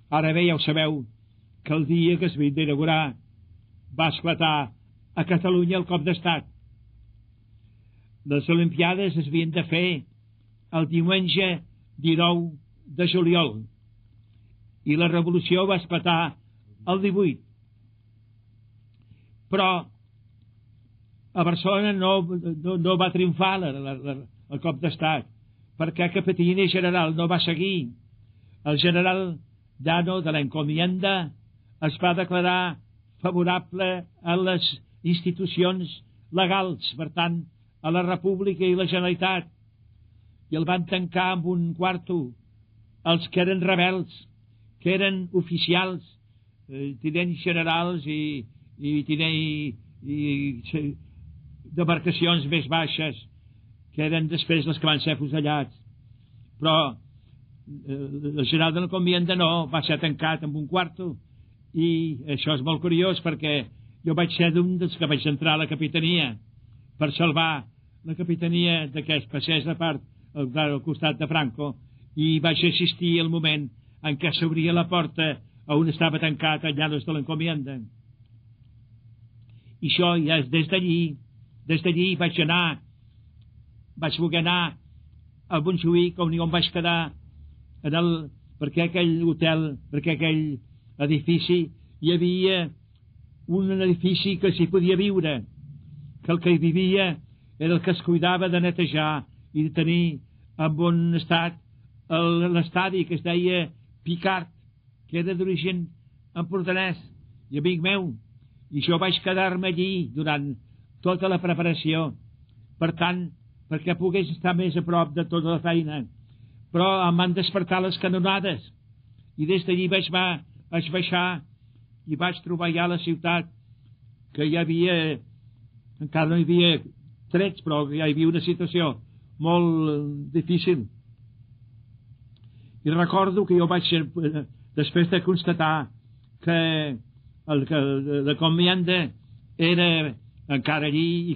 Ara bé, ja ho sabeu, que el dia que es va inaugurar va esclatar a Catalunya el cop d'estat. Les Olimpiades es havien de fer el diumenge 19 de juliol i la revolució va esclatar el 18. Però a Barcelona no va triomfar el cop d'estat, perquè Capitania General no va seguir. El general Llano de la Encomienda es va declarar favorable a les institucions legals, per tant, a la República i la Generalitat, i el van tancar en un quarto els que eren rebels, que eren oficials, tinents generals i demarcacions més baixes, que eren després les que van ser afusellats. Però el general de l'Encomienda no, va ser tancat en un quarto, i això és molt curiós perquè jo vaig ser d'un dels que vaig entrar a la capitania per salvar la capitania d'aquest passés a part al costat de Franco, i vaig assistir al moment en què s'obria la porta on estava tancat el Llanos de l'Encomienda. I això ja és des d'allí vaig voler anar a Montjuïc, on vaig quedar perquè aquell hotel, perquè aquell edifici, hi havia un edifici que s'hi podia viure, que el que hi vivia era el que es cuidava de netejar i de tenir en bon estat l'estadi que es deia Picard, que era d'origen empordanès i amic meu, i jo vaig quedar-me allí durant tota la preparació, per tant, perquè pogués estar més a prop de tota la feina. Però em van despertar les canonades i des d'allí vaig baixar i vaig trobar ja la ciutat, que hi havia, encara no hi havia trets, però ja hi havia una situació molt difícil. I recordo que jo vaig ser, després de constatar que la Encomienda era encara allí i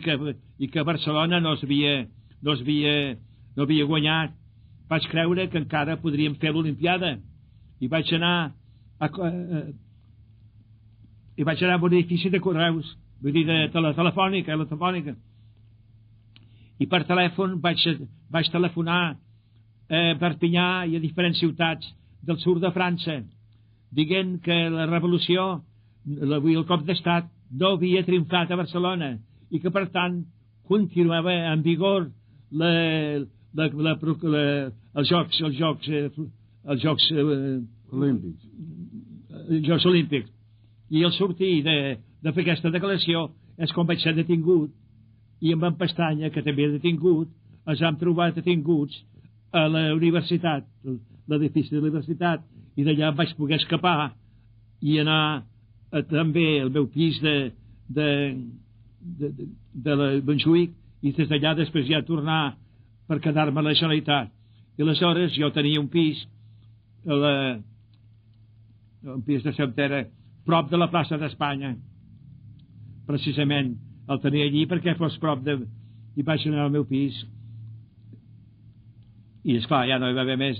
que Barcelona no havia guanyat, vaig creure que encara podríem fer l'Olimpiada, i vaig anar a un edifici de correus, vull dir de telefònica, i per telèfon vaig telefonar a Perpinyà i a diferents ciutats del sud de França, dient que la revolució, el cop d'estat, no havia triomfat a Barcelona i que per tant continuava en vigor els Jocs Olímpics. I al sortir de fer aquesta declaració és com vaig ser detingut, i amb en Pestanya, que també era detingut, ens vam trobar detinguts a la universitat, l'edifici de la universitat, i d'allà vaig poder escapar i anar també al meu pis de la Montjuïc, i des d'allà després ja tornar per quedar-me a la Generalitat. I aleshores jo tenia un pis de Cervera, prop de la plaça d'Espanya, precisament el tenia allí perquè fos prop i vaig anar al meu pis, i esclar ja no hi va haver més